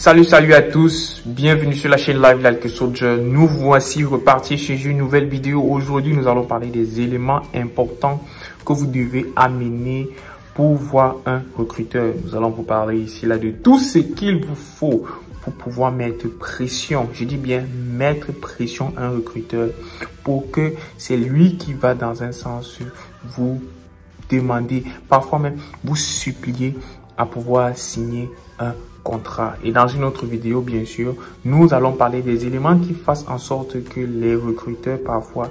Salut à tous, bienvenue sur la chaîne Live Like Soldier. Nous voici repartis chez une nouvelle vidéo. Aujourd'hui, nous allons parler des éléments importants que vous devez amener pour voir un recruteur. Nous allons vous parler ici là de tout ce qu'il vous faut pour pouvoir mettre pression. Je dis bien mettre pression à un recruteur pour que c'est lui qui va dans un sens vous demander, parfois même vous supplier à pouvoir signer un contrat. Et dans une autre vidéo, bien sûr, nous allons parler des éléments qui fassent en sorte que les recruteurs parfois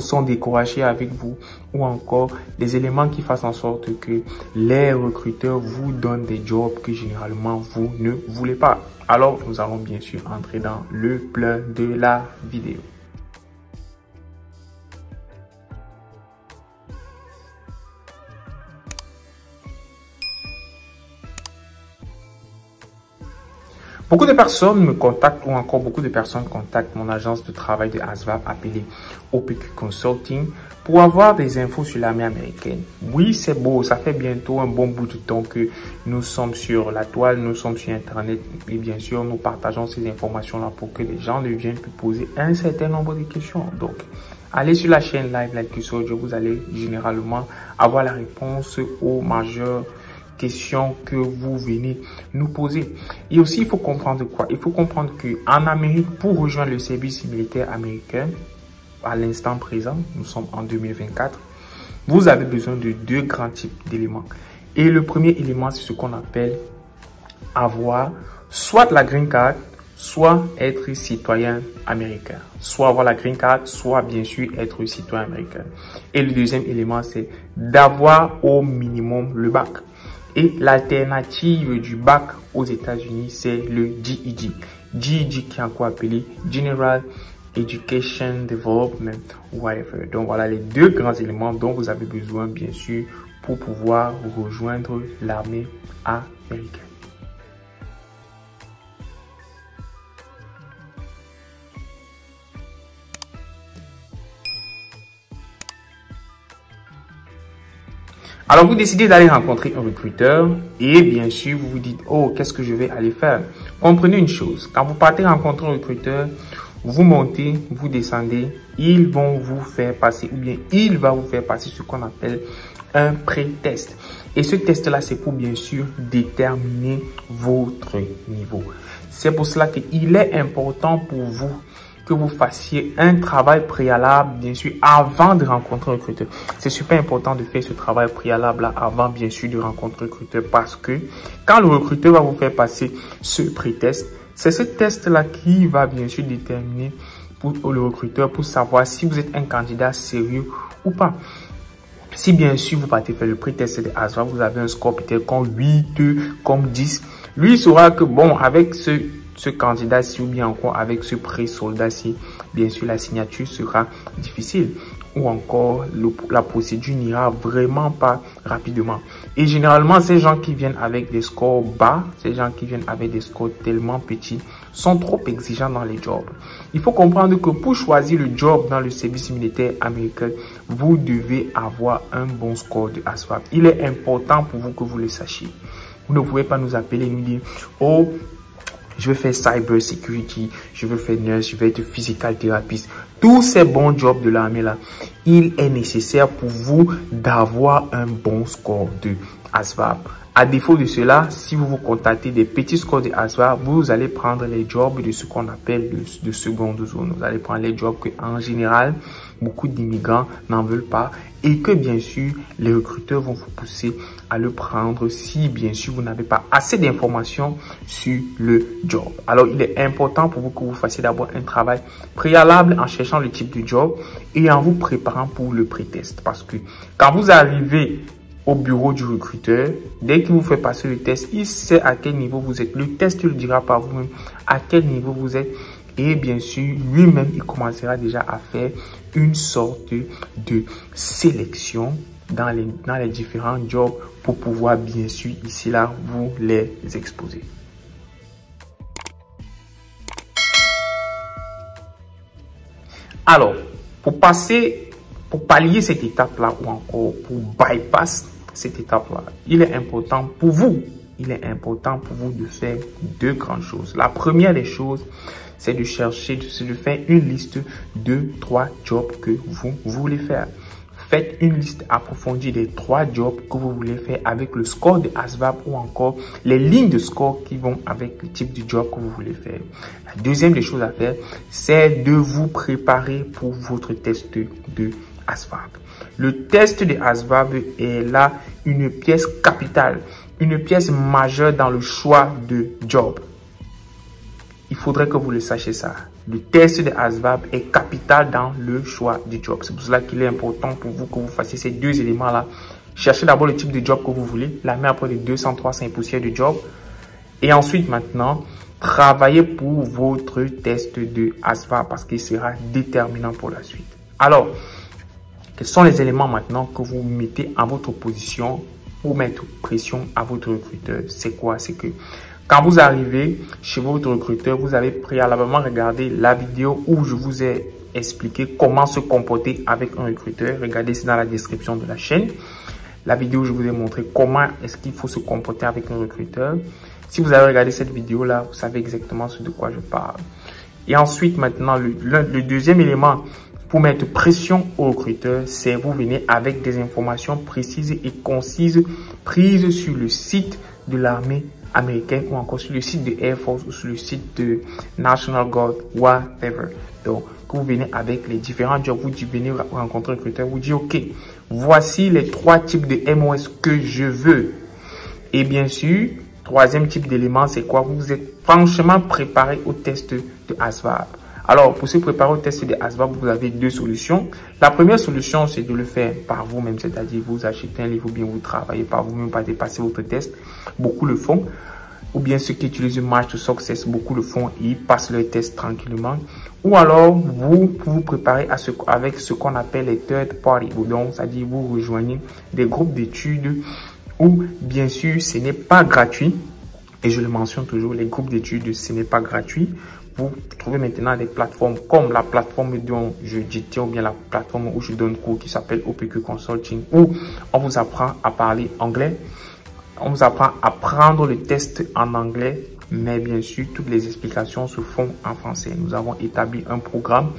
sont découragés avec vous, ou encore des éléments qui fassent en sorte que les recruteurs vous donnent des jobs que généralement vous ne voulez pas. Alors, nous allons bien sûr entrer dans le plan de la vidéo. Beaucoup de personnes me contactent, ou encore beaucoup de personnes contactent mon agence de travail de ASVAB appelée OPQ Consulting pour avoir des infos sur l'armée américaine. Oui, c'est beau, ça fait bientôt un bon bout de temps que nous sommes sur la toile, nous sommes sur Internet et bien sûr, nous partageons ces informations-là pour que les gens ne viennent plus poser un certain nombre de questions. Donc, allez sur la chaîne Live Like Soldier, vous allez généralement avoir la réponse aux majeures questions que vous venez nous poser. Et aussi, il faut comprendre quoi? Il faut comprendre qu'en Amérique, pour rejoindre le service militaire américain, à l'instant présent, nous sommes en 2024, vous avez besoin de deux grands types d'éléments. Et le premier élément, c'est ce qu'on appelle avoir soit la green card, soit être citoyen américain. Soit avoir la green card, soit bien sûr être citoyen américain. Et le deuxième élément, c'est d'avoir au minimum le bac. Et l'alternative du bac aux États-Unis, c'est le GED. GED qui est encore appelé General Education Development, whatever. Donc voilà les deux grands éléments dont vous avez besoin, bien sûr, pour pouvoir rejoindre l'armée américaine. Alors, vous décidez d'aller rencontrer un recruteur et bien sûr, vous vous dites, oh, qu'est-ce que je vais aller faire? Comprenez une chose, quand vous partez rencontrer un recruteur, vous montez, vous descendez, ils vont vous faire passer, ou bien il va vous faire passer ce qu'on appelle un pré-test. Et ce test-là, c'est pour bien sûr déterminer votre niveau. C'est pour cela qu'il est important pour vous que vous fassiez un travail préalable, bien sûr, avant de rencontrer un recruteur. C'est super important de faire ce travail préalable avant, bien sûr, de rencontrer un recruteur parce que quand le recruteur va vous faire passer ce pré-test, c'est ce test-là qui va, bien sûr, déterminer pour le recruteur pour savoir si vous êtes un candidat sérieux ou pas. Si, bien sûr, vous partez faire le pré-test de ASVAB, vous avez un score peut-être comme 8, comme 10, lui, il saura que, bon, avec ce candidat-ci ou bien encore avec ce pré-soldat-ci, bien sûr, la signature sera difficile ou encore la procédure n'ira vraiment pas rapidement. Et généralement, ces gens qui viennent avec des scores bas, ces gens qui viennent avec des scores tellement petits, sont trop exigeants dans les jobs. Il faut comprendre que pour choisir le job dans le service militaire américain, vous devez avoir un bon score de ASVAB. Il est important pour vous que vous le sachiez. Vous ne pouvez pas nous appeler et nous dire, oh, je veux faire cyber security, je veux faire nurse, je veux être physical therapist. Tous ces bons jobs de l'armée là, il est nécessaire pour vous d'avoir un bon score de ASVAB. À défaut de cela, si vous vous contactez des petits scores de ASVAB, vous allez prendre les jobs de ce qu'on appelle de seconde zone. Vous allez prendre les jobs que, en général, beaucoup d'immigrants n'en veulent pas et que, bien sûr, les recruteurs vont vous pousser à le prendre si, bien sûr, vous n'avez pas assez d'informations sur le job. Alors, il est important pour vous que vous fassiez d'abord un travail préalable en cherchant le type de job et en vous préparant pour le pré-test. Parce que quand vous arrivez au bureau du recruteur, dès qu'il vous fait passer le test, il sait à quel niveau vous êtes. Le test le dira par vous-même à quel niveau vous êtes. Et bien sûr, lui-même, il commencera déjà à faire une sorte de sélection dans les différents jobs pour pouvoir, bien sûr, ici, là, vous les exposer. Alors, pour pallier cette étape-là ou encore pour bypass cette étape-là, il est important pour vous il est important pour vous de faire deux grandes choses. La première des choses, c'est de chercher, de faire une liste de 3 jobs que vous voulez faire. Faites une liste approfondie des 3 jobs que vous voulez faire avec le score de ASVAB ou encore les lignes de score qui vont avec le type de job que vous voulez faire. La deuxième des choses à faire, c'est de vous préparer pour votre test de ASVAB. Le test de ASVAB est là une pièce capitale, une pièce majeure dans le choix de job. Il faudrait que vous le sachiez ça. Le test de ASVAB est capital dans le choix du job. C'est pour cela qu'il est important pour vous que vous fassiez ces deux éléments-là. Cherchez d'abord le type de job que vous voulez. La main après les 200, 300 poussières de job. Et ensuite, maintenant, travaillez pour votre test de ASVAB parce qu'il sera déterminant pour la suite. Alors, quels sont les éléments maintenant que vous mettez en votre position pour mettre pression à votre recruteur? C'est quoi? C'est que quand vous arrivez chez votre recruteur, vous avez préalablement regardé la vidéo où je vous ai expliqué comment se comporter avec un recruteur. Regardez, c'est dans la description de la chaîne. La vidéo où je vous ai montré comment est-ce qu'il faut se comporter avec un recruteur. Si vous avez regardé cette vidéo-là, vous savez exactement ce de quoi je parle. Et ensuite, maintenant, le deuxième élément pour mettre pression au recruteur, c'est vous venez avec des informations précises et concises prises sur le site de l'armée américaine ou encore sur le site de Air Force ou sur le site de National Guard, whatever. Donc, que vous venez avec les différents jobs, vous venez rencontrer un recruteur, vous dites, OK, voici les 3 types de MOS que je veux. Et bien sûr, troisième type d'élément, c'est quoi? Vous êtes franchement préparé au test de ASVAB. Alors, pour se préparer au test de ASVAB, vous avez 2 solutions. La première solution, c'est de le faire par vous-même, c'est-à-dire vous achetez un livre ou bien vous travaillez par vous-même, pas dépasser votre test. Beaucoup le font. Ou bien ceux qui utilisent Match to Success, beaucoup le font et ils passent leur test tranquillement. Ou alors, vous vous préparez avec ce qu'on appelle les third party. Donc, c'est-à-dire vous rejoignez des groupes d'études où, bien sûr, ce n'est pas gratuit. Et je le mentionne toujours, les groupes d'études, ce n'est pas gratuit. Vous trouvez maintenant des plateformes comme la plateforme dont je tiens ou bien la plateforme où je donne cours qui s'appelle OPQ Consulting où on vous apprend à parler anglais. On vous apprend à prendre le test en anglais, mais bien sûr, toutes les explications se font en français. Nous avons établi un programme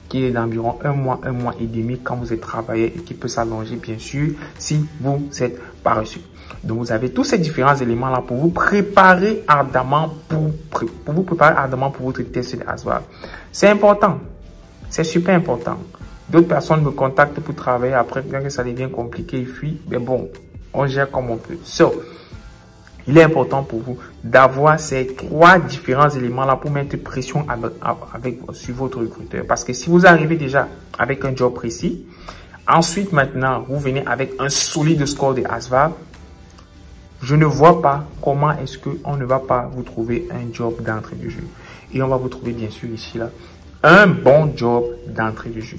qui est d'environ 1 mois et demi quand vous êtes travailleur et qui peut s'allonger, bien sûr, si vous êtes pas reçu. Donc, vous avez tous ces différents éléments-là pour vous préparer ardemment pour votre test de ASVAB. C'est important. C'est super important. D'autres personnes me contactent pour travailler. Après, quand ça devient compliqué, ils fuient. Mais bon, on gère comme on peut. Il est important pour vous d'avoir ces 3 différents éléments-là pour mettre pression sur votre recruteur. Parce que si vous arrivez déjà avec un job précis, ensuite maintenant, vous venez avec un solide score de ASVAB, je ne vois pas comment est-ce qu'on ne va pas vous trouver un job d'entrée de jeu. Et on va vous trouver bien sûr ici, là, un bon job d'entrée de jeu.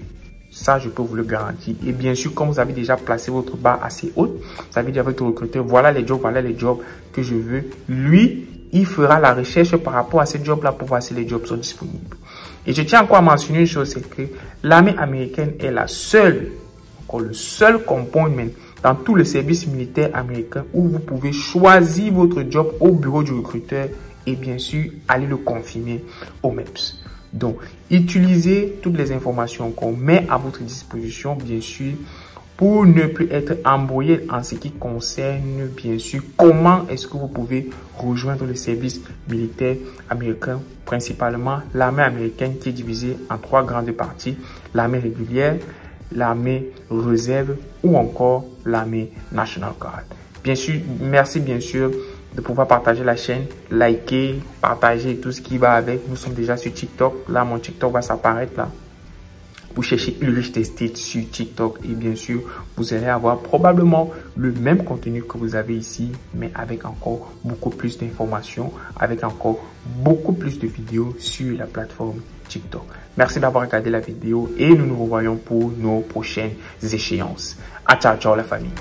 Ça, je peux vous le garantir. Et bien sûr, comme vous avez déjà placé votre barre assez haute, vous avez dit à votre recruteur, voilà les jobs que je veux. Lui, il fera la recherche par rapport à ces jobs-là pour voir si les jobs sont disponibles. Et je tiens encore à mentionner une chose, c'est que l'armée américaine est le seul component dans tout le service militaire américain où vous pouvez choisir votre job au bureau du recruteur et bien sûr aller le confirmer au MEPS. Donc, utilisez toutes les informations qu'on met à votre disposition, bien sûr, pour ne plus être embrouillé en ce qui concerne, bien sûr, comment est-ce que vous pouvez rejoindre le service militaire américain, principalement l'armée américaine qui est divisée en 3 grandes parties, l'armée régulière, l'armée réserve ou encore l'armée National Guard. Bien sûr, merci bien sûr de pouvoir partager la chaîne, liker, partager tout ce qui va avec. Nous sommes déjà sur TikTok. Là, mon TikTok va s'apparaître là. Vous cherchez Ulrich Tested sur TikTok et bien sûr, vous allez avoir probablement le même contenu que vous avez ici, mais avec encore beaucoup plus d'informations, avec encore beaucoup plus de vidéos sur la plateforme TikTok. Merci d'avoir regardé la vidéo et nous nous revoyons pour nos prochaines échéances. À ciao, ciao la famille.